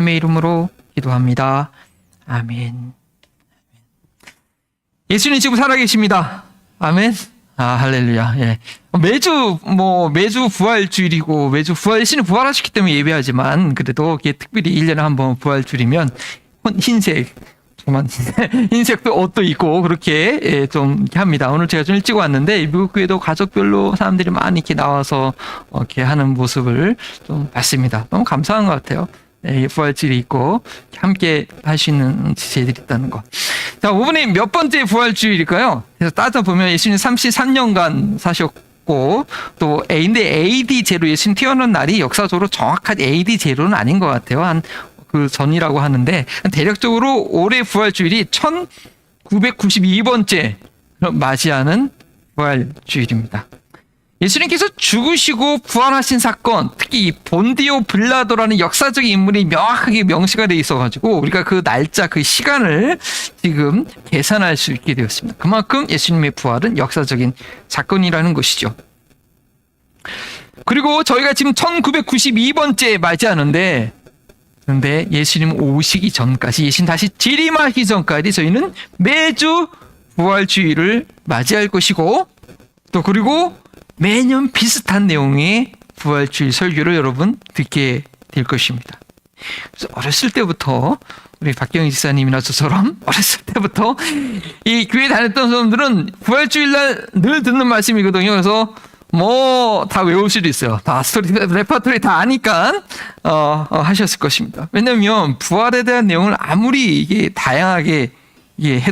주님의 이름으로 기도합니다. 아멘. 예수님 지금 살아계십니다. 아멘. 할렐루야. 예. 매주 부활주일이고, 매주 예수님 부활하셨기 때문에 예배하지만, 그래도 이게 특별히 1년에 한번 부활주일이면, 흰색도 옷도 입고, 그렇게 좀 합니다. 오늘 제가 좀 일찍 왔는데, 미국 교회도 가족별로 사람들이 많이 이렇게 나와서, 이렇게 하는 모습을 좀 봤습니다. 너무 감사한 것 같아요. 부활주일이 있고, 함께 할 수 있는 지체들이 있다는 거. 자, 이번에 몇 번째 부활주일일까요? 그래서 따져보면 예수님 33년간 사셨고, 또 AD 제로 예수님 태어난 날이 역사적으로 정확한 AD 제로는 아닌 것 같아요. 한 그 전이라고 하는데, 대략적으로 올해 부활주일이 1992번째 맞이하는 부활주일입니다. 예수님께서 죽으시고 부활하신 사건, 특히 이 본디오 빌라도라는 역사적인 인물이 명확하게 명시가 돼 있어가지고 우리가 그 날짜, 그 시간을 지금 계산할 수 있게 되었습니다. 그만큼 예수님의 부활은 역사적인 사건이라는 것이죠. 그리고 저희가 지금 1992번째 맞이하는데, 그런데 예수님 오시기 전까지, 예수님 다시 재림하기 전까지 저희는 매주 부활주일을 맞이할 것이고, 또 그리고 매년 비슷한 내용의 부활주일 설교를 여러분 듣게 될 것입니다. 그래서 어렸을 때부터 우리 박경희 지사님이나 저처럼 어렸을 때부터 이 교회 다녔던 사람들은 부활주일날 늘 듣는 말씀이거든요. 그래서 다 외울 수도 있어요. 다 레퍼토리 다 아니까 하셨을 것입니다. 왜냐하면 부활에 대한 내용을 아무리 이게 다양하게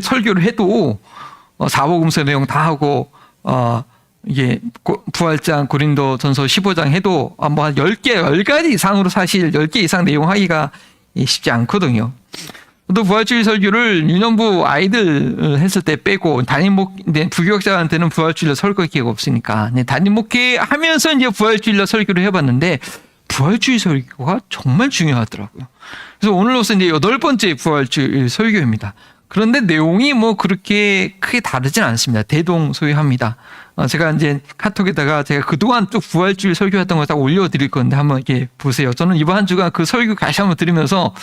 설교를 해도 사복음서 내용 다 하고 이게 부활장 고린도 전서 15장 해도 한 10가지 이상으로 사실 10개 이상 내용하기가 쉽지 않거든요. 또 부활주일 설교를 유년부 아이들 했을 때 빼고 부교육자한테는 부활주일날 설교 기회가 없으니까 담임 목회 하면서 이제 부활주일날 설교를 해봤는데 부활주일 설교가 정말 중요하더라고요. 그래서 오늘로서 이제 8번째 부활주일 설교입니다. 그런데 내용이 그렇게 크게 다르진 않습니다. 대동소이합니다. 제가 이제 카톡에다가 제가 그동안 쭉 부활주일 설교했던 거 다 올려드릴 건데 한번 이렇게 보세요. 저는 이번 한 주간 그 설교 다시 한번 들으면서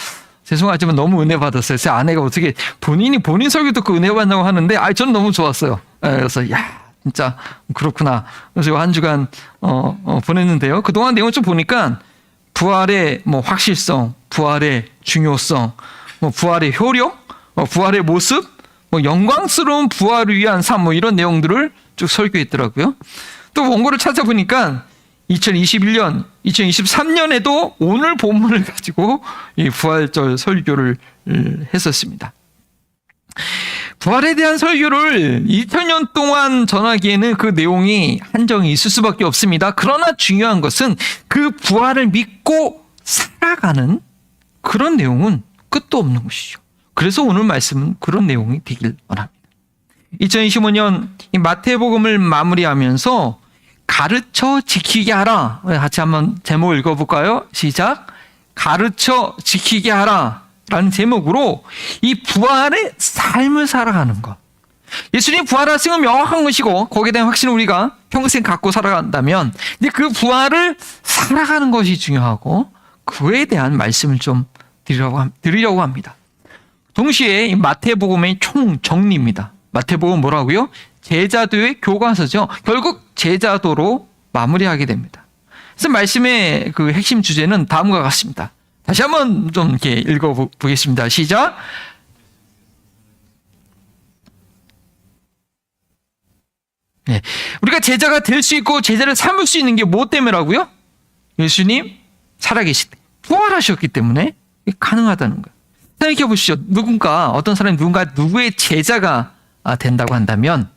죄송하지만 너무 은혜 받았어요. 제 아내가 어떻게 본인 설교 듣고 은혜 받냐고 하는데, 저는 너무 좋았어요. 그래서 진짜 그렇구나. 그래서 한 주간 보냈는데요. 그동안 내용을 좀 보니까 부활의 확실성, 부활의 중요성, 부활의 효력, 부활의 모습, 영광스러운 부활을 위한 삶, 이런 내용들을 쭉 설교했더라고요. 또 원고를 찾아보니까 2021년, 2023년에도 오늘 본문을 가지고 이 부활절 설교를 했었습니다. 부활에 대한 설교를 2000년 동안 전하기에는 그 내용이 한정이 있을 수밖에 없습니다. 그러나 중요한 것은 그 부활을 믿고 살아가는 그런 내용은 끝도 없는 것이죠. 그래서 오늘 말씀은 그런 내용이 되길 원합니다. 2025년 이 마태복음을 마무리하면서 가르쳐 지키게 하라. 같이 한번 제목 읽어볼까요? 시작. 가르쳐 지키게 하라 라는 제목으로 이 부활의 삶을 살아가는 것. 예수님이 부활하신 건 명확한 것이고 거기에 대한 확신을 우리가 평생 갖고 살아간다면 이제 그 부활을 살아가는 것이 중요하고 그에 대한 말씀을 좀 드리려고 합니다. 동시에 이 마태복음의 총정리입니다. 마태복음 뭐라고요? 제자도의 교과서죠. 결국 제자도로 마무리하게 됩니다. 그래서 말씀의 그 핵심 주제는 다음과 같습니다. 다시 한번 좀 이렇게 읽어보겠습니다. 시작. 네. 우리가 제자가 될 수 있고 제자를 삼을 수 있는 게 뭐 때문이라고요? 예수님 살아계실 때 부활하셨기 때문에 가능하다는 거예요. 생각해 보시죠. 어떤 사람이 누구의 제자가 된다고 한다면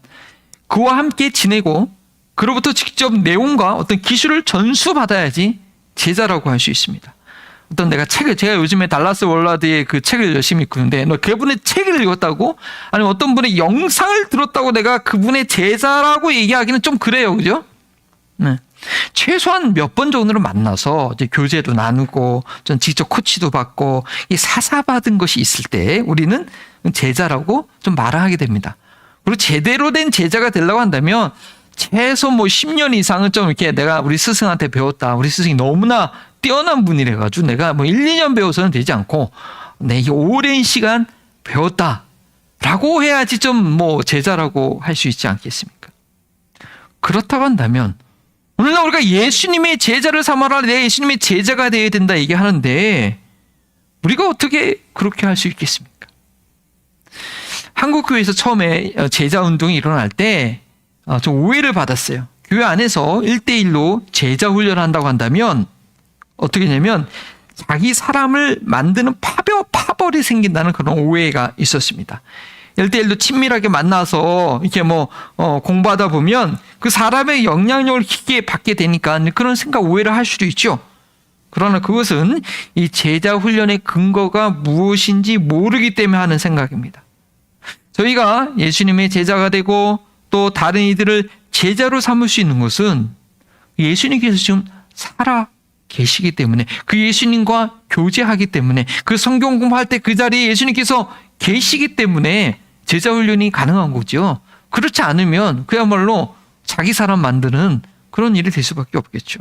그와 함께 지내고 그로부터 직접 내용과 어떤 기술을 전수받아야지 제자라고 할 수 있습니다. 제가 요즘에 달라스 월라드의 그 책을 열심히 읽는데 너 그분의 책을 읽었다고? 아니면 어떤 분의 영상을 들었다고 내가 그분의 제자라고 얘기하기는 좀 그래요. 그죠? 네. 최소한 몇 번 정도는 만나서 이제 교제도 나누고 전 직접 코치도 받고 이 사사받은 것이 있을 때 우리는 제자라고 좀 말을 하게 됩니다. 그리고 제대로 된 제자가 되려고 한다면 최소 10년 이상은 좀 이렇게 내가 우리 스승한테 배웠다. 우리 스승이 너무나 뛰어난 분이래 가지고 내가 뭐 1, 2년 배워서는 되지 않고 내가 오랜 시간 배웠다라고 해야지 좀 뭐 제자라고 할 수 있지 않겠습니까? 그렇다고 한다면 오늘날 우리가 예수님의 제자를 삼아라, 내가 예수님의 제자가 되어야 된다 얘기하는데 우리가 어떻게 그렇게 할 수 있겠습니까? 한국교회에서 처음에 제자 운동이 일어날 때 좀 오해를 받았어요. 교회 안에서 1대1로 제자 훈련을 한다고 한다면 어떻게 되냐면 자기 사람을 만드는 파벌이 생긴다는 그런 오해가 있었습니다. 1대1로 친밀하게 만나서 이렇게 공부하다 보면 그 사람의 영향력을 깊게 받게 되니까 그런 생각 오해를 할 수도 있죠. 그러나 그것은 이 제자 훈련의 근거가 무엇인지 모르기 때문에 하는 생각입니다. 저희가 예수님의 제자가 되고 또 다른 이들을 제자로 삼을 수 있는 것은 예수님께서 지금 살아 계시기 때문에, 그 예수님과 교제하기 때문에, 그 성경 공부할 때 그 자리에 예수님께서 계시기 때문에 제자 훈련이 가능한 거죠. 그렇지 않으면 그야말로 자기 사람 만드는 그런 일이 될 수밖에 없겠죠.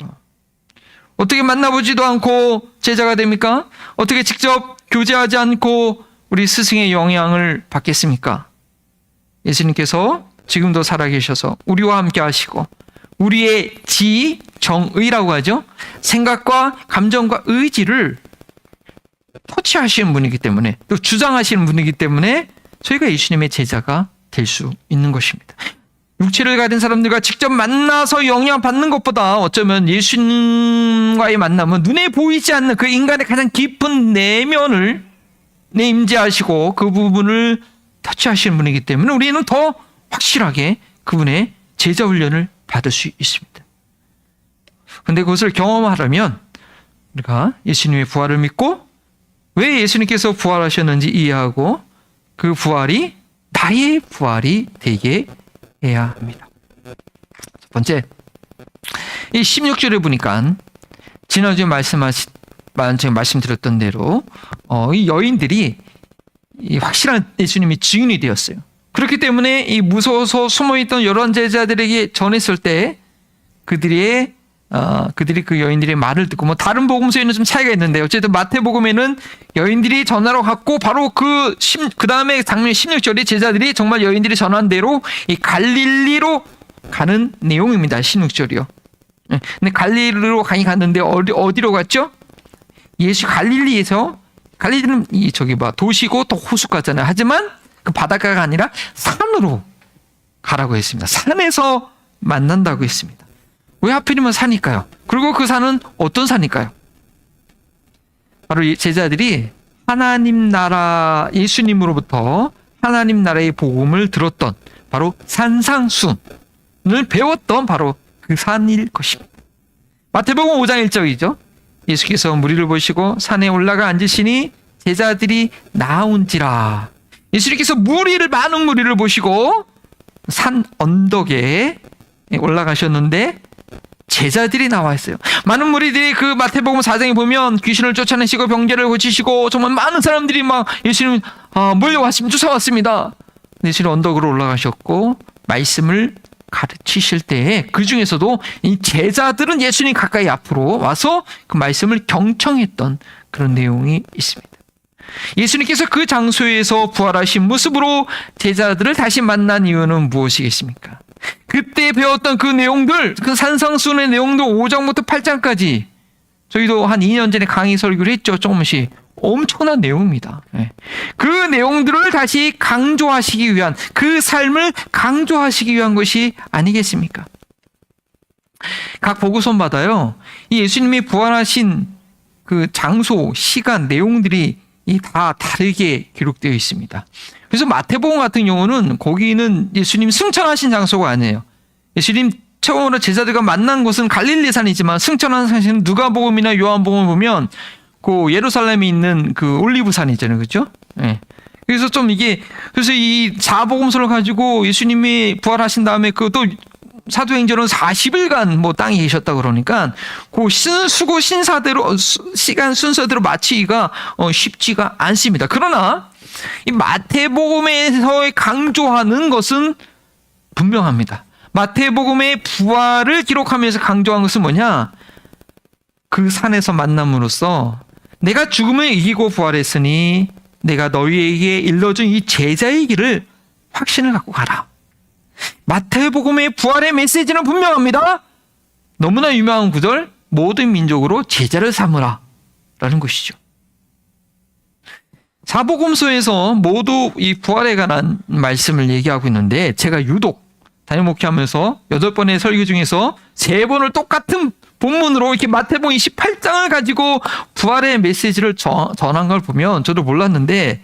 어떻게 만나보지도 않고 제자가 됩니까? 어떻게 직접 교제하지 않고 우리 스승의 영향을 받겠습니까? 예수님께서 지금도 살아계셔서 우리와 함께 하시고 우리의 정의라고 하죠. 생각과 감정과 의지를 터치하시는 분이기 때문에, 또 주장하시는 분이기 때문에 저희가 예수님의 제자가 될 수 있는 것입니다. 육체를 가진 사람들과 직접 만나서 영향받는 것보다 어쩌면 예수님과의 만남은 눈에 보이지 않는 그 인간의 가장 깊은 내면을 임재하시고 그 부분을 터치하시는 분이기 때문에 우리는 더 확실하게 그분의 제자 훈련을 받을 수 있습니다. 그런데 그것을 경험하려면 우리가 예수님의 부활을 믿고 왜 예수님께서 부활하셨는지 이해하고 그 부활이 나의 부활이 되게 해야 합니다. 첫 번째, 이 16절에 보니까 지난주에 말씀드렸던 대로 이 여인들이 이 확실한 예수님의 증인이 되었어요. 그렇기 때문에 이 무서워서 숨어있던 여러 제자들에게 전했을 때 그들이 그 여인들의 말을 듣고, 다른 복음서에는 좀 차이가 있는데 어쨌든 마태복음에는 여인들이 전하러 갔고 바로 그 다음에 장면 16절에 제자들이 정말 여인들이 전한 대로 이 갈릴리로 가는 내용입니다. 16절이요. 근데 갈릴리로 갔는데 어디로 갔죠? 갈릴리는 도시고 또 호숫가잖아요. 하지만 그 바닷가가 아니라 산으로 가라고 했습니다. 산에서 만난다고 했습니다. 왜 하필이면 산일까요? 그리고 그 산은 어떤 산일까요? 바로 제자들이 하나님 나라, 예수님으로부터 하나님 나라의 복음을 들었던 바로 산상순을 배웠던 바로 그 산일 것입니다. 마태복음 5장 1절이죠. 예수께서 무리를 보시고 산에 올라가 앉으시니 제자들이 나온지라. 예수님께서 많은 무리를 보시고 산 언덕에 올라가셨는데 제자들이 나와 있어요. 많은 무리들이 그 마태복음 4장에 보면 귀신을 쫓아내시고 병자를 고치시고 정말 많은 사람들이 막 예수님 몰려왔습니다. 쫓아왔습니다. 예수님 언덕으로 올라가셨고 말씀을 가르치실 때에 그 중에서도 이 제자들은 예수님 가까이 앞으로 와서 그 말씀을 경청했던 그런 내용이 있습니다. 예수님께서 그 장소에서 부활하신 모습으로 제자들을 다시 만난 이유는 무엇이겠습니까? 그때 배웠던 그 내용들, 그 산상순의 내용도 5장부터 8장까지 저희도 한 2년 전에 강의 설교를 했죠. 조금씩. 엄청난 내용입니다. 그 내용들을 다시 강조하시기 위한, 그 삶을 강조하시기 위한 것이 아니겠습니까? 각 보고서마다요, 이 예수님이 부활하신 그 장소, 시간, 내용들이 다 다르게 기록되어 있습니다. 그래서 마태복음 같은 경우는 거기는 예수님 승천하신 장소가 아니에요. 예수님 처음으로 제자들과 만난 곳은 갈릴리산이지만 승천한 산은 누가복음이나 요한복음을 보면 그 예루살렘에 있는 그 올리브산 있잖아요. 그렇죠? 네. 그래서 그래서 이 사복음서를 가지고 예수님이 부활하신 다음에 또 사도행전은 40일간 땅에 계셨다 그러니까 그 수고 신사대로 시간 순서대로 맞추기가 쉽지가 않습니다. 그러나 이 마태복음에서 강조하는 것은 분명합니다. 마태복음의 부활을 기록하면서 강조한 것은 뭐냐? 그 산에서 만남으로써 내가 죽음을 이기고 부활했으니 내가 너희에게 일러준 이 제자의 길을 확신을 갖고 가라. 마태복음의 부활의 메시지는 분명합니다. 너무나 유명한 구절, 모든 민족으로 제자를 삼으라 라는 것이죠. 사복음서에서 모두 이 부활에 관한 말씀을 얘기하고 있는데, 제가 유독 담임 목회하면서 8번의 설교 중에서 3번을 똑같은 본문으로 이렇게 마태복음 28장을 가지고 부활의 메시지를 전한 걸 보면 저도 몰랐는데,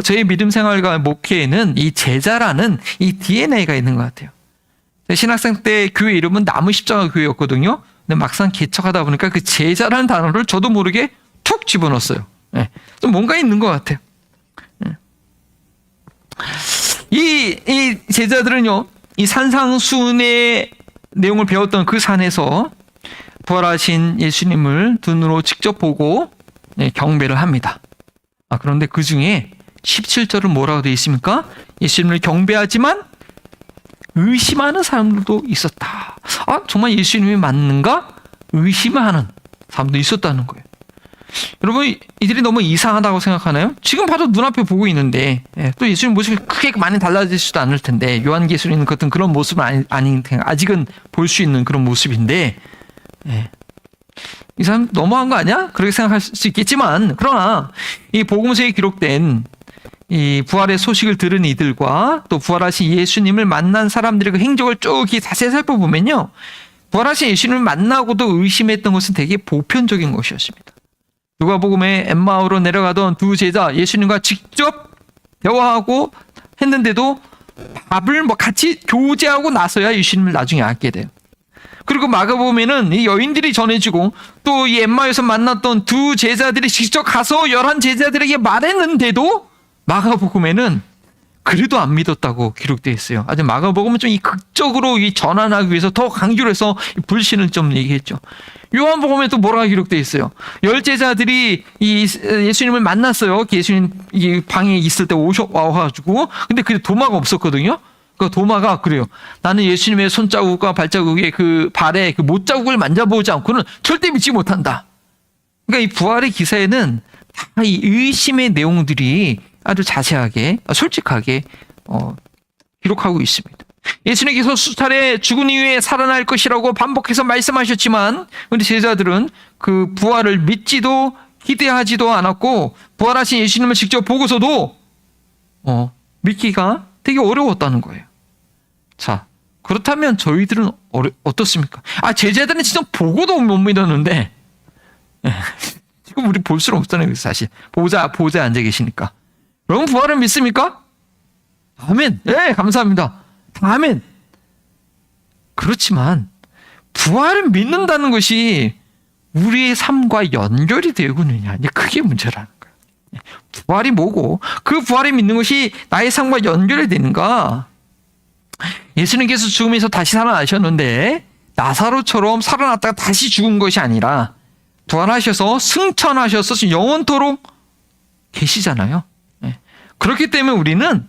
저희 믿음 생활과 목회에는 이 제자라는 이 DNA가 있는 것 같아요. 신학생 때 교회 이름은 나무 십자가 교회였거든요. 근데 막상 개척하다 보니까 그 제자라는 단어를 저도 모르게 툭 집어넣었어요. 네. 좀 뭔가 있는 것 같아요. 네. 이 제자들은요, 이 산상수훈의 내용을 배웠던 그 산에서 부활하신 예수님을 눈으로 직접 보고 경배를 합니다. 그런데 그 중에 17절은 뭐라고 되어 있습니까? 예수님을 경배하지만 의심하는 사람들도 있었다. 정말 예수님이 맞는가? 의심을 하는 사람도 있었다는 거예요. 여러분, 이들이 너무 이상하다고 생각하나요? 지금 봐도 눈앞에 보고 있는데, 또 예수님 모습이 크게 많이 달라지지도 않을 텐데, 요한계시록에 같은 그런 모습은 아닌 아직은 볼 수 있는 그런 모습인데, 이 사람 너무한 거 아니야? 그렇게 생각할 수 있겠지만, 그러나 이 복음서에 기록된 이 부활의 소식을 들은 이들과 또 부활하신 예수님을 만난 사람들의 그 행적을 쭉 자세히 살펴보면요, 부활하신 예수님을 만나고도 의심했던 것은 되게 보편적인 것이었습니다. 누가복음에 엠마오로 내려가던 두 제자, 예수님과 직접 대화하고 했는데도 밥을 같이 교제하고 나서야 예수님을 나중에 알게 돼요. 그리고 마가복음에는 이 여인들이 전해지고 또 이 엠마오에서 만났던 두 제자들이 직접 가서 11 제자들에게 말했는데도 마가복음에는 그래도 안 믿었다고 기록되어 있어요. 아주 마가복음은 좀 이 극적으로 이 전환하기 위해서 더 강조를 해서 불신을 좀 얘기했죠. 요한복음에 또 뭐라고 기록되어 있어요. 10 제자들이 이 예수님을 만났어요. 예수님 이 방에 있을 때 와가지고. 근데 그 도마가 없었거든요. 그 도마가 그래요. 나는 예수님의 손자국과 발자국의 그 발에 그 못자국을 만져보지 않고는 절대 믿지 못한다. 그러니까 이 부활의 기사에는 다 이 의심의 내용들이 아주 자세하게, 솔직하게 기록하고 있습니다. 예수님께서 수차례 죽은 이후에 살아날 것이라고 반복해서 말씀하셨지만 우리 제자들은 그 부활을 믿지도 기대하지도 않았고, 부활하신 예수님을 직접 보고서도 믿기가 되게 어려웠다는 거예요. 자, 그렇다면 저희들은 어떻습니까? 제자들은 진짜 보고도 못 믿었는데 지금 우리 볼 수는 없잖아요. 사실 보호자 앉아 계시니까. 여러분, 부활을 믿습니까? 아멘. 네, 감사합니다. 아멘. 그렇지만 부활을 믿는다는 것이 우리의 삶과 연결이 되고느냐, 이제 그게 문제라는 거예요. 부활이 뭐고 그 부활을 믿는 것이 나의 삶과 연결이 되는가? 예수님께서 죽음에서 다시 살아나셨는데 나사로처럼 살아났다가 다시 죽은 것이 아니라 부활하셔서 승천하셔서 영원토록 계시잖아요. 그렇기 때문에 우리는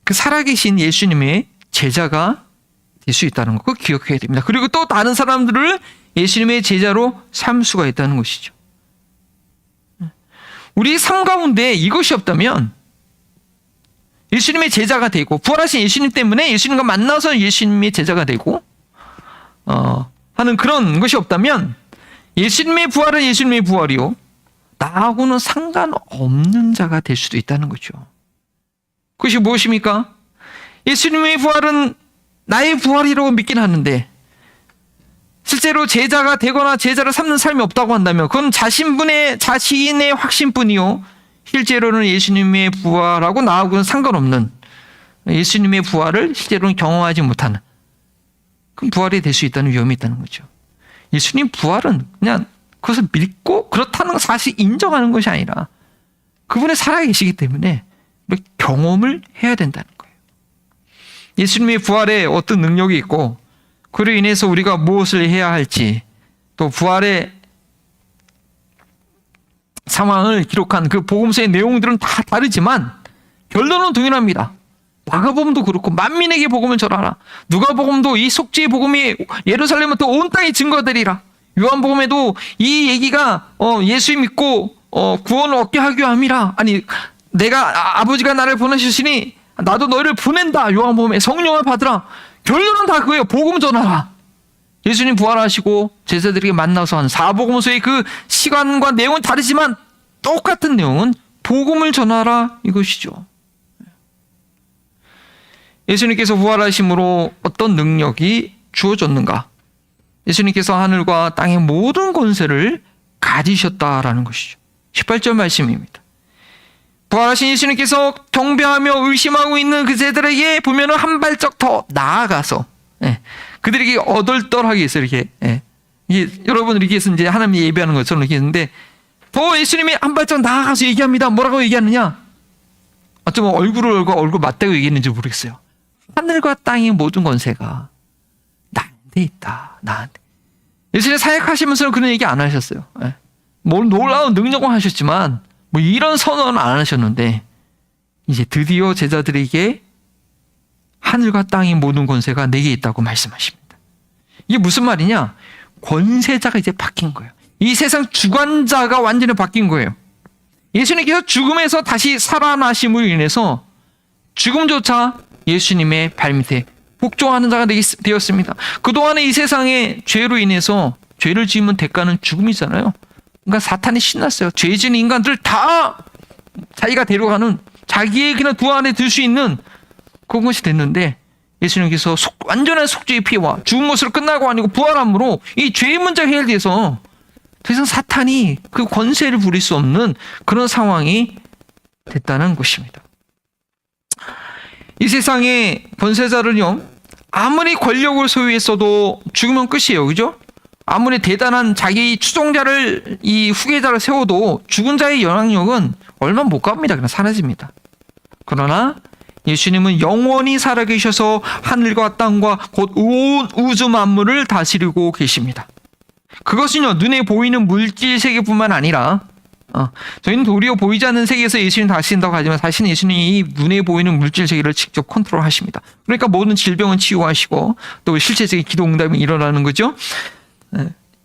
그 살아계신 예수님의 제자가 될 수 있다는 거, 그거 기억해야 됩니다. 그리고 또 다른 사람들을 예수님의 제자로 삼을 수가 있다는 것이죠. 우리 삶 가운데 이것이 없다면, 예수님의 제자가 되고 부활하신 예수님 때문에 예수님과 만나서 예수님의 제자가 되고 하는 그런 것이 없다면, 예수님의 부활은 예수님의 부활이요, 나하고는 상관없는 자가 될 수도 있다는 거죠. 그것이 무엇입니까? 예수님의 부활은 나의 부활이라고 믿긴 하는데 실제로 제자가 되거나 제자를 삼는 삶이 없다고 한다면 그건 자신의 확신뿐이요, 실제로는 예수님의 부활하고 나하고는 상관없는, 예수님의 부활을 실제로는 경험하지 못하는 그럼 부활이 될 수 있다는 위험이 있다는 거죠. 예수님 부활은 그냥 그것을 믿고 그렇다는 사실 인정하는 것이 아니라 그분이 살아계시기 때문에 경험을 해야 된다는 거예요. 예수님의 부활에 어떤 능력이 있고 그로 인해서 우리가 무엇을 해야 할지, 또 부활의 상황을 기록한 그 복음서의 내용들은 다 다르지만 결론은 동일합니다. 마가복음도 그렇고 만민에게 복음을 전하라. 누가복음도 이 속죄의 복음이 예루살렘부터 온 땅에 증거되리라. 요한복음에도 이 얘기가 예수 믿고 구원을 얻게 하기 위함이라. 아니, 내가 아버지가 나를 보내셨으니 나도 너희를 보낸다. 요한복음에 성령을 받으라. 결론은 다 그거예요. 복음 전하라. 예수님 부활하시고 제자들에게 만나서 한 사복음서의 그 시간과 내용은 다르지만 똑같은 내용은 복음을 전하라 이것이죠. 예수님께서 부활하심으로 어떤 능력이 주어졌는가? 예수님께서 하늘과 땅의 모든 권세를 가지셨다라는 것이죠. 18절 말씀입니다. 부활하신 예수님께서 경배하며 의심하고 있는 그제들에게 보면은 한 발짝 더 나아가서 그들에게 어덜떨하게 있어요. 이렇게 이게 여러분 이렇게 해서 이제 하나님 예배하는 것처럼 이렇게 했는데 더 예수님이 한 발짝 나아가서 얘기합니다. 뭐라고 얘기하느냐? 어쩌면 얼굴 맞대고 얘기했는지 모르겠어요. 하늘과 땅의 모든 권세가 나한테 있다. 나한테. 예수님 사역하시면서는 그런 얘기 안 하셨어요. 놀라운 능력은 하셨지만 뭐 이런 선언은 안 하셨는데 이제 드디어 제자들에게 하늘과 땅의 모든 권세가 내게 있다고 말씀하십니다. 이게 무슨 말이냐? 권세자가 이제 바뀐 거예요. 이 세상 주관자가 완전히 바뀐 거예요. 예수님께서 죽음에서 다시 살아나심으로 인해서 죽음조차 예수님의 발밑에 복종하는 자가 되었습니다. 그동안에 이 세상의 죄로 인해서 죄를 지으면 대가는 죽음이잖아요. 그러니까 사탄이 신났어요. 죄 지은 인간들 다 자기가 데려가는 자기의 그냥 두 안에 들 수 있는 그런 것이 됐는데 예수님께서 완전한 속죄의 피와 죽은 것으로 끝나고 아니고 부활함으로 이 죄의 문제가 해결돼서 더 이상 사탄이 그 권세를 부릴 수 없는 그런 상황이 됐다는 것입니다. 이 세상의 권세자는요, 아무리 권력을 소유했어도 죽으면 끝이에요. 그죠? 아무리 대단한 자기 추종자를, 이 후계자를 세워도 죽은 자의 영향력은 얼마 못 갑니다. 그냥 사라집니다. 그러나 예수님은 영원히 살아계셔서 하늘과 땅과 곧 온 우주 만물을 다스리고 계십니다. 그것은요, 눈에 보이는 물질 세계뿐만 아니라 저희는 도리어 보이지 않는 세계에서 예수님 다스린다고 하지만 사실은 예수님이 이 눈에 보이는 물질 세계를 직접 컨트롤하십니다. 그러니까 모든 질병은 치유하시고 또 실체적인 기도 응답이 일어나는 거죠.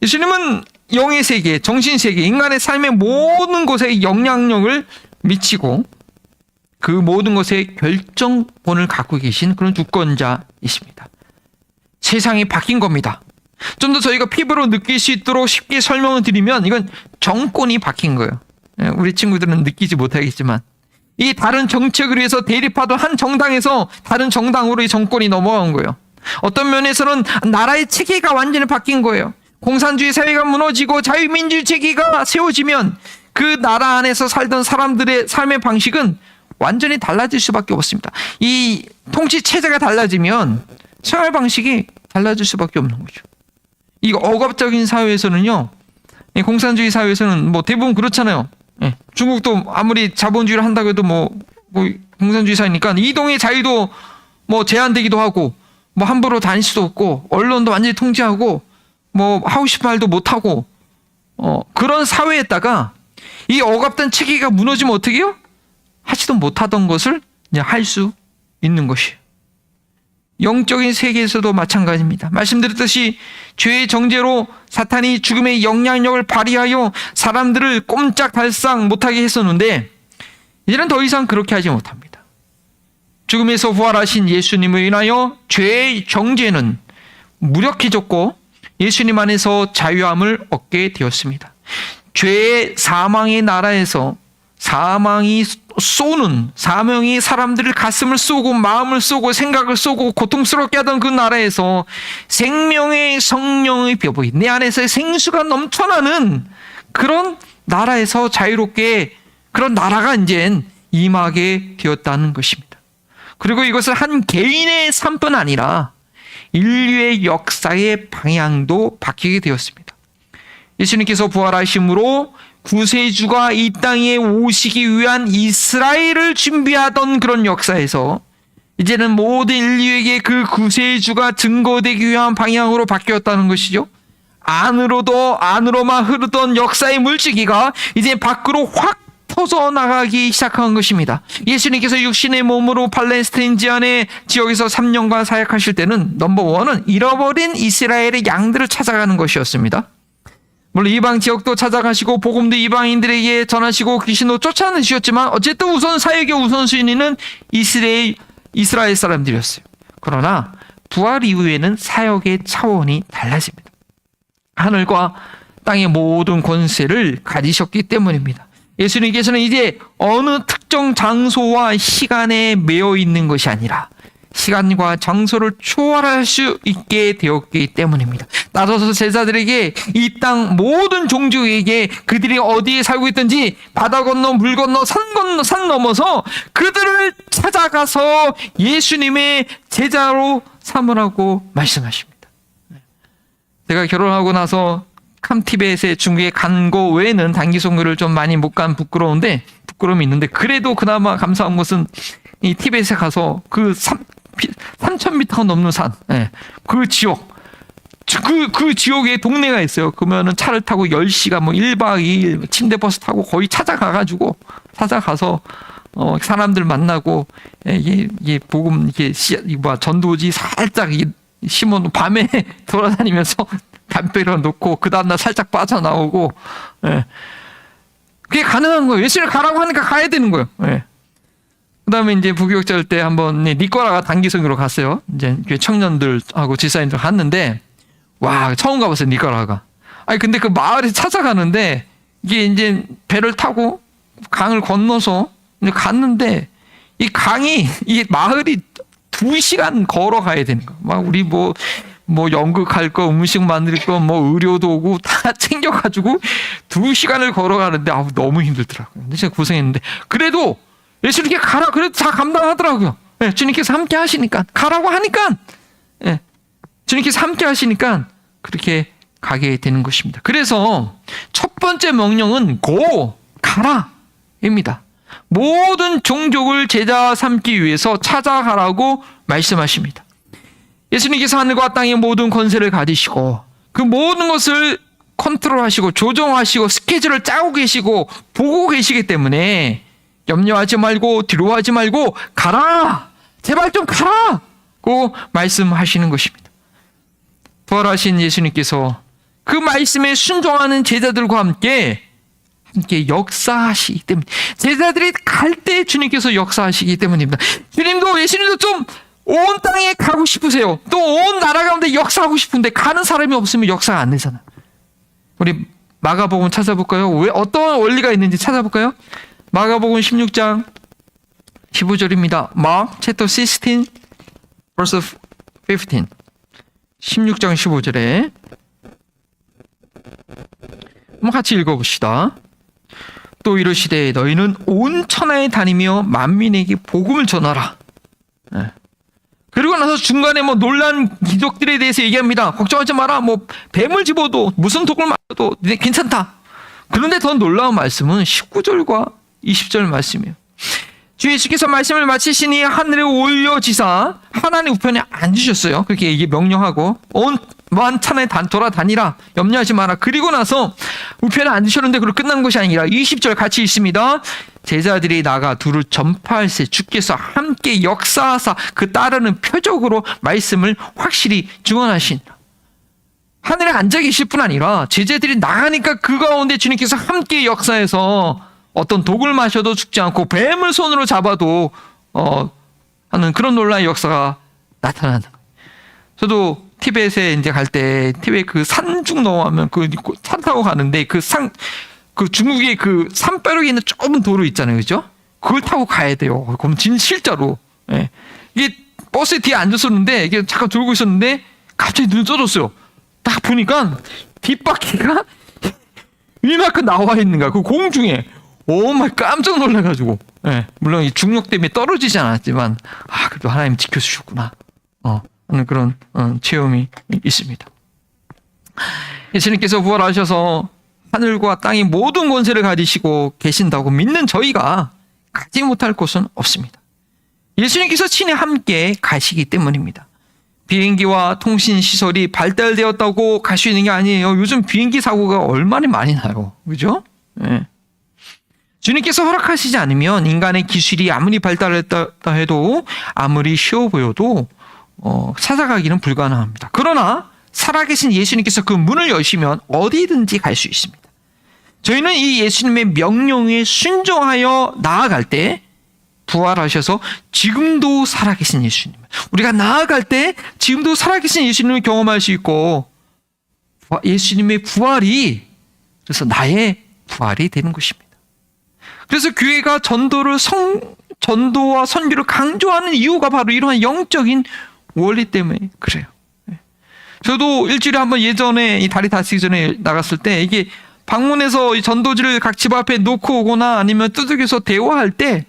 예수님은 영의 세계, 정신 세계, 인간의 삶의 모든 것에 영향력을 미치고 그 모든 것의 결정권을 갖고 계신 그런 주권자이십니다. 세상이 바뀐 겁니다. 좀 더 저희가 피부로 느낄 수 있도록 쉽게 설명을 드리면 이건 정권이 바뀐 거예요. 우리 친구들은 느끼지 못하겠지만 이 다른 정책을 위해서 대립하던 한 정당에서 다른 정당으로 이 정권이 넘어간 거예요. 어떤 면에서는 나라의 체계가 완전히 바뀐 거예요. 공산주의 사회가 무너지고 자유민주주의 체계가 세워지면 그 나라 안에서 살던 사람들의 삶의 방식은 완전히 달라질 수밖에 없습니다. 이 통치 체제가 달라지면 생활 방식이 달라질 수밖에 없는 거죠. 이 억압적인 사회에서는요, 공산주의 사회에서는 뭐 대부분 그렇잖아요. 중국도 아무리 자본주의를 한다고 해도 뭐 공산주의 사회니까 이동의 자유도 뭐 제한되기도 하고 뭐 함부로 다닐 수도 없고 언론도 완전히 통제하고 뭐 하고 싶은 말도 못 하고 그런 사회에다가 이 억압된 체계가 무너지면 어떻게 해요? 하지도 못하던 것을 그냥 할 수 있는 것이에요. 영적인 세계에서도 마찬가지입니다. 말씀드렸듯이 죄의 정죄로 사탄이 죽음의 영향력을 발휘하여 사람들을 꼼짝달싹 못하게 했었는데 이제는 더 이상 그렇게 하지 못합니다. 죽음에서 부활하신 예수님을 인하여 죄의 정죄는 무력해졌고 예수님 안에서 자유함을 얻게 되었습니다. 죄의 사망의 나라에서 사망이 사명이 사람들을 가슴을 쏘고 마음을 쏘고 생각을 쏘고 고통스럽게 하던 그 나라에서 생명의 성령의 벼보이 내 안에서 생수가 넘쳐나는 그런 나라에서 자유롭게 그런 나라가 이제 임하게 되었다는 것입니다. 그리고 이것은 한 개인의 삶뿐 아니라 인류의 역사의 방향도 바뀌게 되었습니다. 예수님께서 부활하심으로 구세주가 이 땅에 오시기 위한 이스라엘을 준비하던 그런 역사에서 이제는 모든 인류에게 그 구세주가 증거되기 위한 방향으로 바뀌었다는 것이죠. 안으로만 흐르던 역사의 물질기가 이제 밖으로 확 퍼져나가기 시작한 것입니다. 예수님께서 육신의 몸으로 팔레스타인 지역에서 3년간 사역하실 때는 넘버원은 잃어버린 이스라엘의 양들을 찾아가는 것이었습니다. 물론 이방 지역도 찾아가시고 복음도 이방인들에게 전하시고 귀신도 쫓아내셨지만 어쨌든 우선 사역의 우선순위는 이스라엘 사람들이었어요. 그러나 부활 이후에는 사역의 차원이 달라집니다. 하늘과 땅의 모든 권세를 가지셨기 때문입니다. 예수님께서는 이제 어느 특정 장소와 시간에 매여 있는 것이 아니라 시간과 장소를 초월할 수 있게 되었기 때문입니다. 따라서 제자들에게 이 땅 모든 종족에게 그들이 어디에 살고 있든지 바다 건너 물 건너 산 넘어서 그들을 찾아가서 예수님의 제자로 삼으라고 말씀하십니다. 제가 결혼하고 나서 캄티벳에 중국에 간 거 외에는 단기 선교를 좀 많이 못 간 부끄러움이 있는데 그래도 그나마 감사한 것은 이 티벳에 가서 그 3,000m 넘는 산, 그 지역, 그 지역에 동네가 있어요. 그러면은 차를 타고 10시간, 1박 2일 침대버스 타고 거의 찾아가서 사람들 만나고 이게 복음 전도지 살짝 심어놓고 밤에 돌아다니면서 담배를 놓고 그 다음날 살짝 빠져나오고, 그게 가능한 거예요. 예수를 가라고 하니까 가야 되는 거예요. 그 다음에 이제 부교육자일 때 한번 니꼬라가 단기선교로 갔어요. 이제 청년들하고 지사님들 갔는데, 와, 처음 가봤어요, 니꼬라가. 아니, 근데 그 마을에 찾아가는데, 이게 이제 배를 타고 강을 건너서 이제 갔는데, 이 마을이 2시간 걸어가야 되는 거야. 막 우리 뭐 연극할 거, 음식 만들 거, 의료 도구 다 챙겨가지고 2시간을 걸어가는데, 너무 힘들더라고요. 근데 제가 고생했는데, 그래도 예수님께 가라. 그래도 다 감당하더라고요. 주님께서 함께 하시니까. 가라고 하니까. 주님께서 함께 하시니까 그렇게 가게 되는 것입니다. 그래서 첫 번째 명령은 가라 입니다. 모든 종족을 제자 삼기 위해서 찾아가라고 말씀하십니다. 예수님께서 하늘과 땅의 모든 권세를 가지시고 그 모든 것을 컨트롤하시고 조정하시고 스케줄을 짜고 계시고 보고 계시기 때문에 염려하지 말고 두려워하지 말고 가라! 제발 좀 가라고 말씀하시는 것입니다. 부활하신 예수님께서 그 말씀에 순종하는 제자들과 함께 역사하시기 때문에 제자들이 갈 때 주님께서 역사하시기 때문입니다. 예수님도 좀 온 땅에 가고 싶으세요. 또 온 나라 가운데 역사하고 싶은데 가는 사람이 없으면 역사가 안 되잖아요. 우리 마가복음 찾아볼까요? 왜 어떤 원리가 있는지 찾아볼까요? 마가복음 16장 15절입니다. Mark chapter 16 verse 15. 16장 15절에 한번 같이 읽어봅시다. 또 이르시되 너희는 온 천하에 다니며 만민에게 복음을 전하라. 그리고 나서 중간에 놀란 기적들에 대해서 얘기합니다. 걱정하지 마라. 뱀을 집어도 무슨 독을 맞아도 괜찮다. 그런데 더 놀라운 말씀은 19절과 20절 말씀이에요. 주 예수께서 말씀을 마치시니 하늘에 올려지사 하나님 우편에 앉으셨어요. 그렇게 이게 명령하고 온 만천하에 돌아다니라. 염려하지 마라. 그리고 나서 우편에 앉으셨는데 그걸 끝난 것이 아니라 20절 같이 있습니다. 제자들이 나가 두루 전파할세 주께서 함께 역사하사 그 따르는 표적으로 말씀을 확실히 증언하시니라. 하늘에 앉아 계실 뿐 아니라 제자들이 나가니까 그 가운데 주님께서 함께 역사해서 어떤 독을 마셔도 죽지 않고 뱀을 손으로 잡아도 하는 그런 놀라운 역사가 나타나는 거예요. 저도 티벳에 이제 갈 때 티벳 그 산중 넘어가면 그 산 타고 가는데 그 중국의 그 산벼락에 있는 좁은 도로 있잖아요, 그죠? 그걸 타고 가야 돼요. 그럼 실제로 이게 버스 뒤에 앉았었는데 이게 잠깐 돌고 있었는데 갑자기 눈이 떠졌어요. 딱 보니까 뒷바퀴가 이만큼 나와 있는 거야. 그 공중에. 정말 깜짝 놀라가지고. 물론 이 중력 때문에 떨어지지 않았지만 그래도 하나님 지켜주셨구나. 하는 그런 체험이 있습니다. 예수님께서 부활하셔서 하늘과 땅의 모든 권세를 가지시고 계신다고 믿는 저희가 가지 못할 곳은 없습니다. 예수님께서 친히 함께 가시기 때문입니다. 비행기와 통신시설이 발달되었다고 갈 수 있는 게 아니에요. 요즘 비행기 사고가 얼마나 많이 나요. 그죠? 주님께서 허락하시지 않으면 인간의 기술이 아무리 발달했다 해도 아무리 쉬워 보여도 찾아가기는 불가능합니다. 그러나 살아계신 예수님께서 그 문을 여시면 어디든지 갈 수 있습니다. 저희는 이 예수님의 명령에 순종하여 나아갈 때 부활하셔서 지금도 살아계신 예수님, 우리가 나아갈 때 지금도 살아계신 예수님을 경험할 수 있고, 예수님의 부활이 그래서 나의 부활이 되는 것입니다. 그래서 교회가 전도와 선교를 강조하는 이유가 바로 이러한 영적인 원리 때문에 그래요. 저도 일주일에 한번 예전에 이 다리 다치기 전에 나갔을 때 이게 방문해서 전도지를 각 집 앞에 놓고 오거나 아니면 두들겨서 대화할 때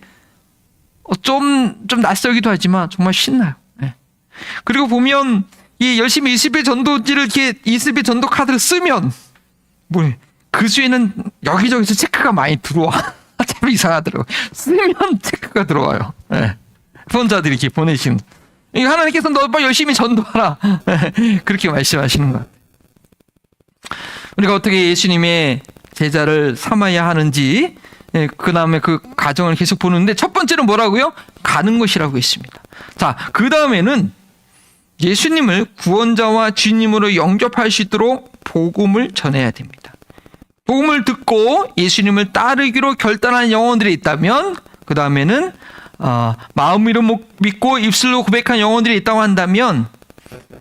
좀 낯설기도 하지만 정말 신나요. 그리고 보면 이 열심히 20일 전도지를 이렇게 20일 전도 카드를 쓰면 그 주에는 여기저기서 체크가 많이 들어와. 참 이상하더라고요. 쓰면 체크가 들어와요. 후원자들이 이렇게 보내시는. 하나님께서 너 빨리 열심히 전도하라. 그렇게 말씀하시는 것 같아요. 우리가 어떻게 예수님의 제자를 삼아야 하는지, 그 다음에 그 과정을 계속 보는데, 첫 번째는 뭐라고요? 가는 것이라고 했습니다. 자, 그 다음에는 예수님을 구원자와 주님으로 영접할 수 있도록 복음을 전해야 됩니다. 복음을 듣고 예수님을 따르기로 결단한 영혼들이 있다면, 그 다음에는 마음으로 믿고 입술로 고백한 영혼들이 있다고 한다면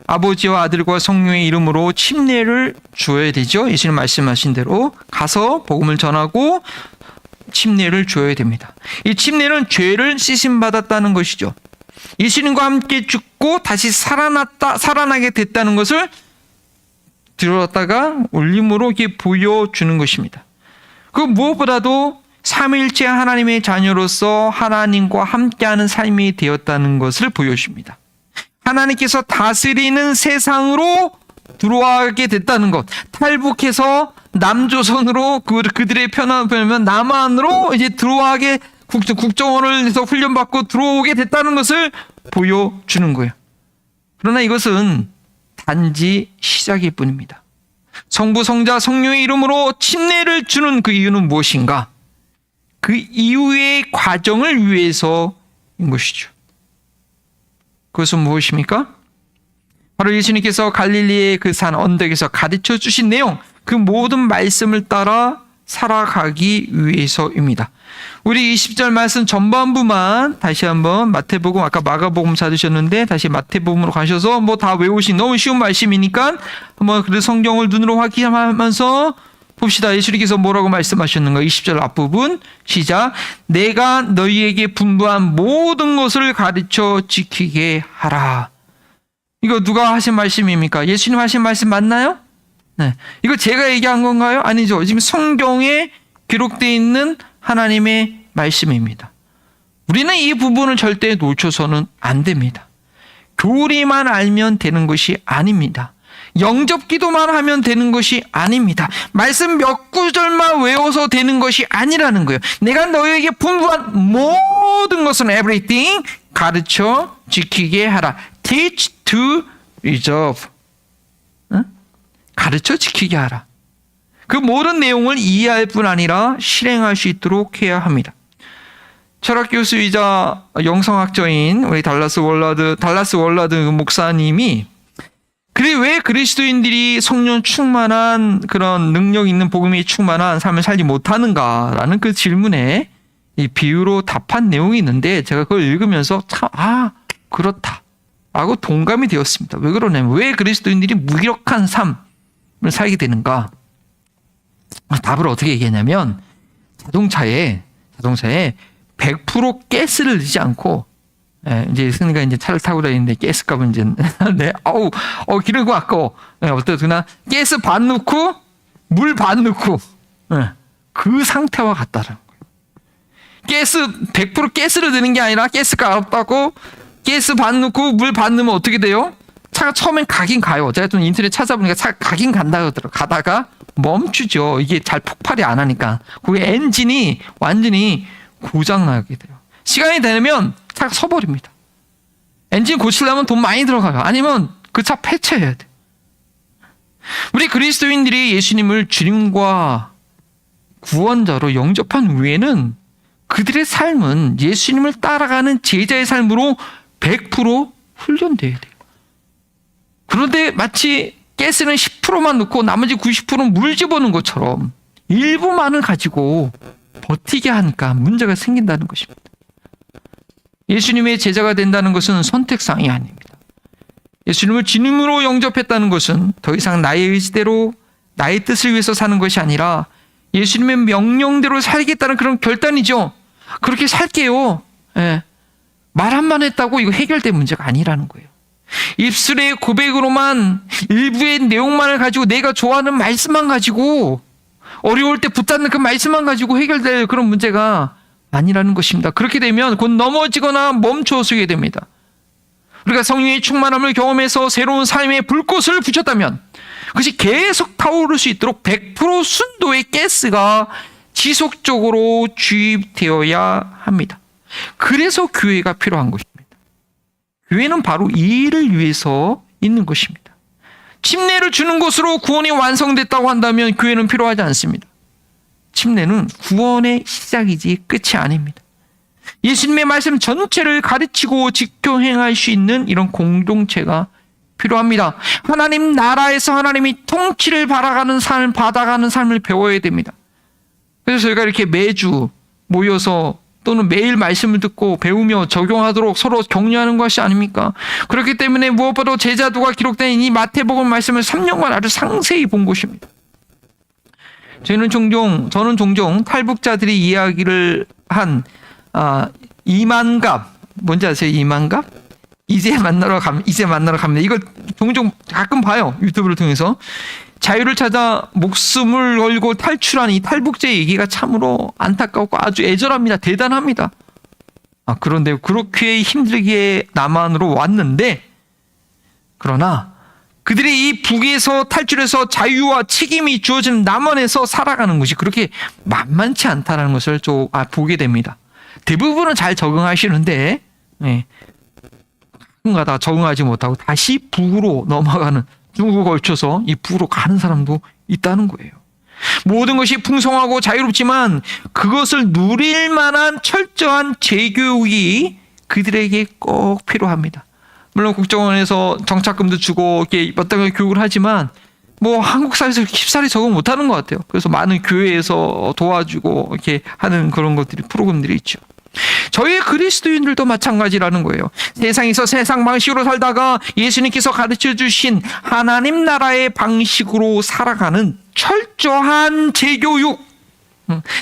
아버지와 아들과 성령의 이름으로 침례를 주어야 되죠. 예수님 말씀하신 대로 가서 복음을 전하고 침례를 주어야 됩니다. 이 침례는 죄를 씻음받았다는 것이죠. 예수님과 함께 죽고 다시 살아나게 됐다는 것을 들었다가 울림으로 이렇게 보여주는 것입니다. 그 무엇보다도 삼위일체 하나님의 자녀로서 하나님과 함께하는 삶이 되었다는 것을 보여줍니다. 하나님께서 다스리는 세상으로 들어가게 됐다는 것, 탈북해서 남조선으로 그들의 편한 표현은 남한으로 이제 들어가게 국정원을 해서 훈련받고 들어오게 됐다는 것을 보여주는 거예요. 그러나 이것은 단지 시작일 뿐입니다. 성부, 성자, 성령의 이름으로 침례를 주는 그 이유는 무엇인가? 그 이후의 과정을 위해서인 것이죠. 그것은 무엇입니까? 바로 예수님께서 갈릴리의 그 산 언덕에서 가르쳐 주신 내용, 그 모든 말씀을 따라 살아가기 위해서입니다. 우리 20절 말씀 전반부만 다시 한번 마태복음, 아까 마가복음 찾으셨는데 다시 마태복음으로 가셔서 뭐 다 외우신, 너무 쉬운 말씀이니까 한번 그 성경을 눈으로 확인하면서 봅시다. 예수님께서 뭐라고 말씀하셨는가? 20절 앞부분 시작. 내가 너희에게 분부한 모든 것을 가르쳐 지키게 하라. 이거 누가 하신 말씀입니까? 예수님 하신 말씀 맞나요? 네. 이거 제가 얘기한 건가요? 아니죠. 지금 성경에 기록되어 있는 하나님의 말씀입니다. 우리는 이 부분을 절대 놓쳐서는 안 됩니다. 교리만 알면 되는 것이 아닙니다. 영접 기도만 하면 되는 것이 아닙니다. 말씀 몇 구절만 외워서 되는 것이 아니라는 거예요. 내가 너에게 분부한 모든 것은 everything 가르쳐 지키게 하라. Teach to reserve. 가르쳐 지키게 하라. 그 모든 내용을 이해할 뿐 아니라 실행할 수 있도록 해야 합니다. 철학 교수이자 영성학자인 우리 달라스 월라드 목사님이 왜 그리스도인들이 성령 충만한 그런 능력 있는 복음이 충만한 삶을 살지 못하는가라는 그 질문에 이 비유로 답한 내용이 있는데 제가 그걸 읽으면서 참 그렇다라고 동감이 되었습니다. 왜 그러냐면 왜 그리스도인들이 무기력한 삶을 살게 되는가? 답을 어떻게 얘기하냐면 자동차에 100% 가스를 넣지 않고 이제 승리가 이제 차를 타고 다니는데 가스값은 이제 기름고 아까워. 어떠나 가스 반 넣고 물 반 넣고 그 상태와 같다는 거예요. 100% 가스를 넣는 게 아니라 가스가 없다고 가스 반 넣고 물 반 넣으면 어떻게 돼요? 차가 처음엔 가긴 가요. 제가 좀 인터넷 찾아보니까 차가 가긴 간다고 하더라고요. 가다가 멈추죠. 이게 잘 폭발이 안 하니까. 그게 엔진이 완전히 고장나게 돼요. 시간이 되면 차가 서버립니다. 엔진 고치려면 돈 많이 들어가요. 아니면 그 차 폐차해야 돼. 우리 그리스도인들이 예수님을 주님과 구원자로 영접한 후에는 그들의 삶은 예수님을 따라가는 제자의 삶으로 100% 훈련돼야 돼요. 그런데 마치 가스는 10%만 넣고 나머지 90%는 물 집어넣은 것처럼 일부만을 가지고 버티게 하니까 문제가 생긴다는 것입니다. 예수님의 제자가 된다는 것은 선택사항이 아닙니다. 예수님을 주님으로 영접했다는 것은 더 이상 나의 의지대로 나의 뜻을 위해서 사는 것이 아니라 예수님의 명령대로 살겠다는 그런 결단이죠. 그렇게 살게요. 예. 말 한번 했다고 이거 해결될 문제가 아니라는 거예요. 입술의 고백으로만 일부의 내용만을 가지고 내가 좋아하는 말씀만 가지고 어려울 때 붙잡는 그 말씀만 가지고 해결될 그런 문제가 아니라는 것입니다. 그렇게 되면 곧 넘어지거나 멈춰서게 됩니다. 우리가 성령의 충만함을 경험해서 새로운 삶의 불꽃을 붙였다면 그것이 계속 타오를 수 있도록 100% 순도의 가스가 지속적으로 주입되어야 합니다. 그래서 교회가 필요한 것입니다. 교회는 바로 이 일을 위해서 있는 것입니다. 침례를 주는 것으로 구원이 완성됐다고 한다면 교회는 필요하지 않습니다. 침례는 구원의 시작이지 끝이 아닙니다. 예수님의 말씀 전체를 가르치고 직경행할 수 있는 이런 공동체가 필요합니다. 하나님 나라에서 하나님이 통치를 받아가는 삶을 배워야 됩니다. 그래서 저희가 이렇게 매주 모여서 또는 매일 말씀을 듣고 배우며 적용하도록 서로 격려하는 것이 아닙니까? 그렇기 때문에 무엇보다 제자도가 기록된 이 마태복음 말씀을 3년간 아주 상세히 본 것입니다. 저는 종종 탈북자들이 이야기를 한 이만갑, 뭔지 아세요? 이만갑? 이제 만나러 갑니다. 이걸 종종 가끔 봐요. 유튜브를 통해서. 자유를 찾아 목숨을 걸고 탈출한 이 탈북자 얘기가 참으로 안타깝고 아주 애절합니다. 대단합니다. 그런데 그렇게 힘들게 남한으로 왔는데, 그러나 그들이 이 북에서 탈출해서 자유와 책임이 주어지는 남한에서 살아가는 것이 그렇게 만만치 않다는 것을 보게 됩니다. 대부분은 잘 적응하시는데 가끔가다 적응하지 못하고 다시 북으로 넘어가는, 중국을 걸쳐서 이 북으로 가는 사람도 있다는 거예요. 모든 것이 풍성하고 자유롭지만 그것을 누릴 만한 철저한 재교육이 그들에게 꼭 필요합니다. 물론 국정원에서 정착금도 주고 이렇게 어떤 교육을 하지만 한국 사회에서 쉽사리 적응 못하는 것 같아요. 그래서 많은 교회에서 도와주고 이렇게 하는 그런 프로그램들이 있죠. 저희 그리스도인들도 마찬가지라는 거예요. 세상에서 세상 방식으로 살다가 예수님께서 가르쳐 주신 하나님 나라의 방식으로 살아가는 철저한 재교육,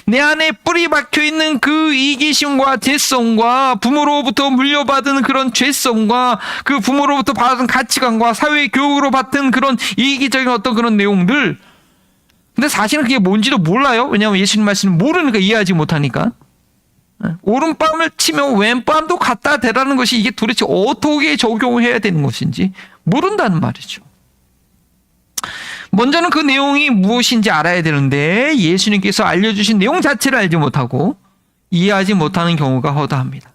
내 안에 뿌리 박혀 있는 그 이기심과 죄성과 부모로부터 물려받은 그런 죄성과 그 부모로부터 받은 가치관과 사회 교육으로 받은 그런 이기적인 어떤 그런 내용들, 근데 사실은 그게 뭔지도 몰라요. 왜냐하면 예수님 말씀을 모르니까, 이해하지 못하니까. 오른밤을 치면 왼밤도 갖다 대라는 것이 이게 도대체 어떻게 적용해야 되는 것인지 모른다는 말이죠. 먼저는 그 내용이 무엇인지 알아야 되는데 예수님께서 알려주신 내용 자체를 알지 못하고 이해하지 못하는 경우가 허다합니다.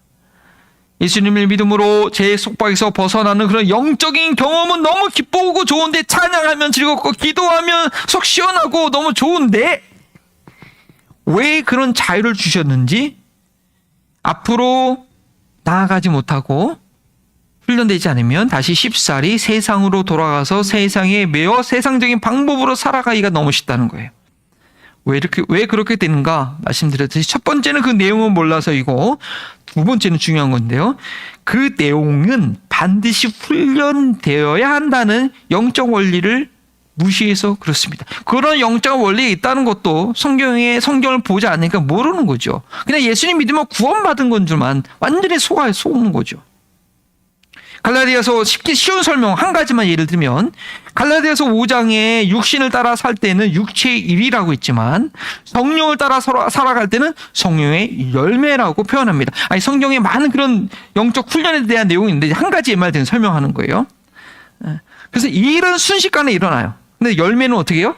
예수님을 믿음으로 제 속박에서 벗어나는 그런 영적인 경험은 너무 기쁘고 좋은데, 찬양하면 즐겁고 기도하면 속 시원하고 너무 좋은데 왜 그런 자유를 주셨는지 앞으로 나아가지 못하고 훈련되지 않으면 다시 쉽사리 세상으로 돌아가서 세상에 매어 세상적인 방법으로 살아가기가 너무 쉽다는 거예요. 왜 그렇게 되는가 말씀드렸듯이, 첫 번째는 그 내용은 몰라서이고, 두 번째는 중요한 건데요. 그 내용은 반드시 훈련되어야 한다는 영적 원리를 무시해서 그렇습니다. 그런 영적 원리에 있다는 것도 성경을 보지 않으니까 모르는 거죠. 그냥 예수님 믿으면 구원받은 건 줄만 완전히 속는 거죠. 갈라디아서 쉽게 쉬운 설명 한 가지만 예를 들면, 갈라디아서 5장에 육신을 따라 살 때는 육체의 일이라고 있지만 성령을 따라 살아갈 때는 성령의 열매라고 표현합니다. 성경에 많은 그런 영적 훈련에 대한 내용이 있는데 한 가지 말대로 설명하는 거예요. 그래서 이 일은 순식간에 일어나요. 근데 열매는 어떻게 해요?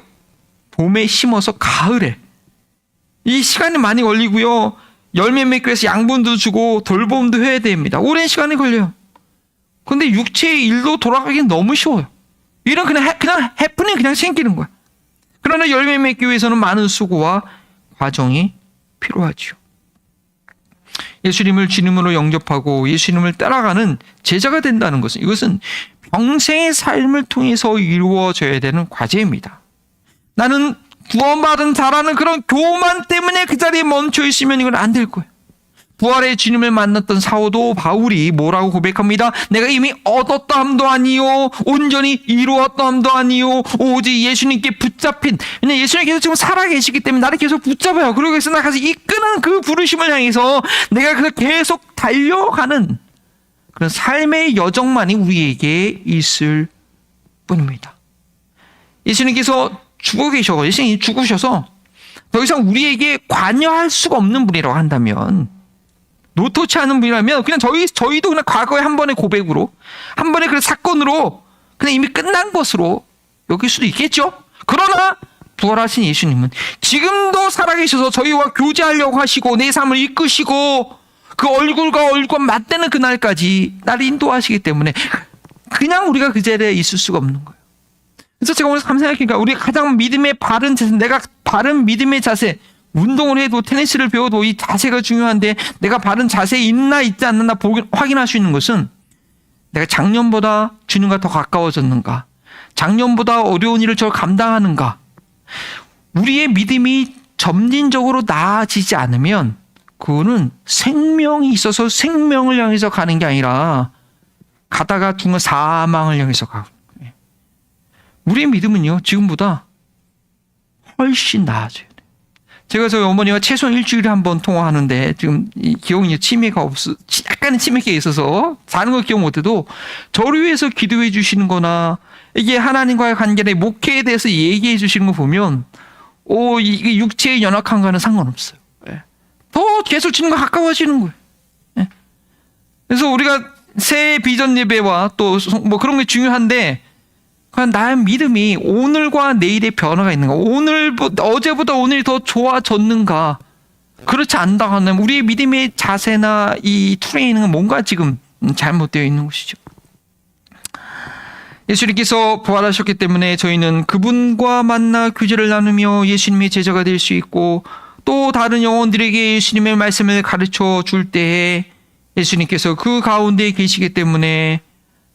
봄에 심어서 가을에. 이 시간이 많이 걸리고요. 열매 맺기 위해서 양분도 주고 돌봄도 해야 됩니다. 오랜 시간이 걸려요. 근데 육체의 일로 돌아가기는 너무 쉬워요. 일은 그냥 해프닝 그냥 생기는 거야. 그러나 열매 맺기 위해서는 많은 수고와 과정이 필요하죠. 예수님을 주님으로 영접하고 예수님을 따라가는 제자가 된다는 것은, 이것은 평생의 삶을 통해서 이루어져야 되는 과제입니다. 나는 구원받은 자라는 그런 교만 때문에 그 자리에 멈춰 있으면 이건 안 될 거예요. 부활의 주님을 만났던 사도 바울이 뭐라고 고백합니다. 내가 이미 얻었다함도 아니요 온전히 이루었다함도 아니요 오직 예수님께 붙잡힌. 왜냐면 예수님께서 지금 살아계시기 때문에 나를 계속 붙잡아요. 그러고 해서 나가서 이끄는 그 부르심을 향해서 내가 그래서 계속 달려가는 그런 삶의 여정만이 우리에게 있을 뿐입니다. 예수님께서 예수님이 죽으셔서 더 이상 우리에게 관여할 수가 없는 분이라고 한다면, 노토치 않은 분이라면 그냥 저희도 그냥 과거의 한 번의 고백으로, 한 번의 그 사건으로 그냥 이미 끝난 것으로 여길 수도 있겠죠. 그러나 부활하신 예수님은 지금도 살아계셔서 저희와 교제하려고 하시고 내 삶을 이끄시고 그 얼굴과 맞대는 그날까지 나를 인도하시기 때문에 그냥 우리가 그 자리에 있을 수가 없는 거예요. 그래서 제가 오늘 생각하니까 우리 가장 믿음의 바른 자세, 내가 바른 믿음의 자세, 운동을 해도 테니스를 배워도 이 자세가 중요한데 내가 바른 자세에 있나 있지 않나 확인할 수 있는 것은 내가 작년보다 주님과 더 가까워졌는가, 작년보다 어려운 일을 저 감당하는가. 우리의 믿음이 점진적으로 나아지지 않으면 그거는 생명이 있어서 생명을 향해서 가는 게 아니라 가다가 죽는 사망을 향해서 가고, 우리의 믿음은요 지금보다 훨씬 나아져요. 제가 저희 어머니와 최소한 일주일에 한 번 통화하는데 지금 기억이 약간의 치매가 있어서 자는 걸 기억 못해도 저를 위해서 기도해 주시는 거나 이게 하나님과의 관계의 목회에 대해서 얘기해 주시는 거 보면 이게 육체의 연약함과는 상관없어요. 더 계속 주님과 가까워지는 거예요. 그래서 우리가 새해 비전 예배와 또 뭐 그런 게 중요한데 나의 믿음이 오늘과 내일의 변화가 있는가, 어제보다 오늘이 더 좋아졌는가. 그렇지 않다면 우리의 믿음의 자세나 이 트레이닝은 뭔가 지금 잘못되어 있는 것이죠. 예수님께서 부활하셨기 때문에 저희는 그분과 만나 교제를 나누며 예수님의 제자가 될 수 있고, 또 다른 영혼들에게 예수님의 말씀을 가르쳐 줄 때에 예수님께서 그 가운데 계시기 때문에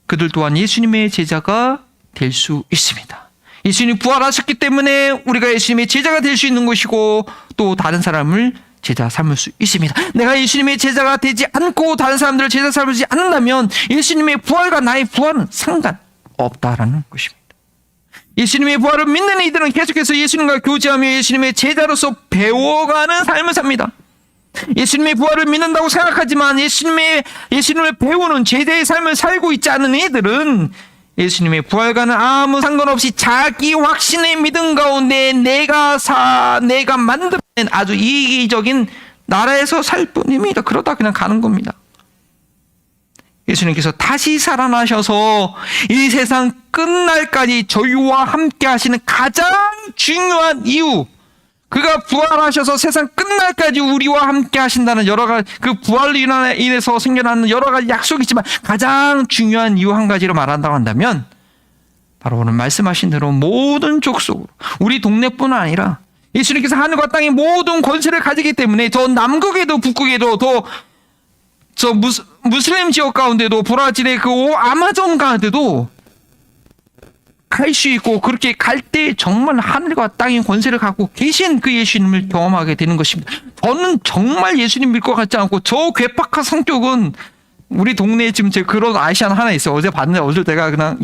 그들 또한 예수님의 제자가 될 수 있습니다. 예수님이 부활하셨기 때문에 우리가 예수님의 제자가 될 수 있는 것이고, 또 다른 사람을 제자 삼을 수 있습니다. 내가 예수님의 제자가 되지 않고 다른 사람들을 제자 삼지 않는다면 예수님의 부활과 나의 부활은 상관없다라는 것입니다. 예수님의 부활을 믿는 이들은 계속해서 예수님과 교제하며 예수님의 제자로서 배워가는 삶을 삽니다. 예수님의 부활을 믿는다고 생각하지만 예수님을 배우는 제자의 삶을 살고 있지 않은 이들은 예수님의 부활과는 아무 상관없이 자기 확신의 믿음 가운데 내가 만들어낸 아주 이기적인 나라에서 살 뿐입니다. 그러다 그냥 가는 겁니다. 예수님께서 다시 살아나셔서 이 세상 끝날까지 저희와 함께 하시는 가장 중요한 이유, 그가 부활하셔서 세상 끝날까지 우리와 함께 하신다는 여러 가지, 그 부활로 인해서 생겨나는 여러 가지 약속이 있지만 가장 중요한 이유 한 가지로 말한다고 한다면 바로 오늘 말씀하신 대로 모든 족속으로, 우리 동네뿐 아니라 예수님께서 하늘과 땅의 모든 권세를 가지기 때문에 저 남극에도 북극에도 저 무슬림 지역 가운데도 브라질의 그 아마존 가운데도 갈 수 있고, 그렇게 갈 때 정말 하늘과 땅의 권세를 갖고 계신 그 예수님을 경험하게 되는 것입니다. 저는 정말 예수님 믿을 것 같지 않고, 저 괴팍한 성격은 우리 동네에 지금 제가 그런 아시안 하나 있어요. 어제 봤는데 어제 내가 그냥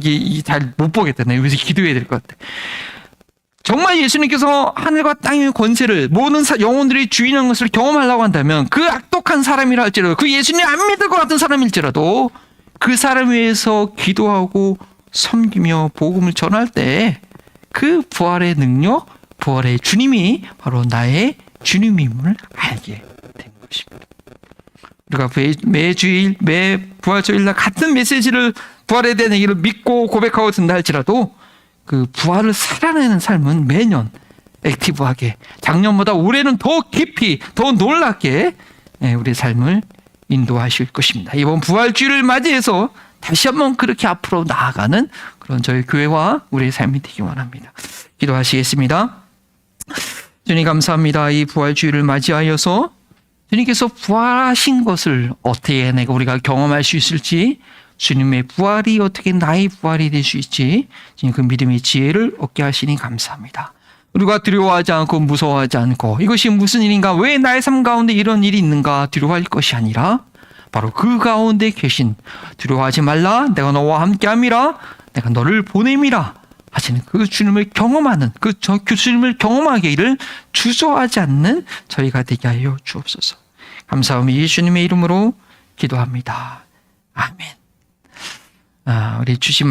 잘 못 보겠다네. 여기서 기도해야 될 것 같아. 정말 예수님께서 하늘과 땅의 권세를 모든 영혼들이 주인한 것을 경험하려고 한다면 그 악독한 사람이라 할지라도, 그 예수님 안 믿을 것 같은 사람일지라도 그 사람 위해서 기도하고 섬기며 복음을 전할 때 그 부활의 능력, 부활의 주님이 바로 나의 주님임을 알게 되는 것입니다. 우리가 매주일, 매 부활주일날 같은 메시지를, 부활에 대한 얘기를 믿고 고백하고 든다 할지라도 그 부활을 살아내는 삶은 매년 액티브하게, 작년보다 올해는 더 깊이, 더 놀랍게 우리의 삶을 인도하실 것입니다. 이번 부활주일을 맞이해서 다시 한번 그렇게 앞으로 나아가는 그런 저희 교회와 우리의 삶이 되기 원합니다. 기도하시겠습니다. 주님 감사합니다. 이 부활주일을 맞이하여서 주님께서 부활하신 것을 어떻게 우리가 경험할 수 있을지 주님의 부활이 어떻게 나의 부활이 될 수 있지? 지금 그 믿음의 지혜를 얻게 하시니 감사합니다. 우리가 두려워하지 않고 무서워하지 않고 이것이 무슨 일인가? 왜 나의 삶 가운데 이런 일이 있는가? 두려워할 것이 아니라 바로 그 가운데 계신 두려워하지 말라. 내가 너와 함께함이라. 내가 너를 보냄이라. 하시는 그 주님을 경험하는 그 주님을 경험하게 이를 주저하지 않는 저희가 되게 하여 주옵소서. 감사하며 예수님의 이름으로 기도합니다. 아멘. 우리 주신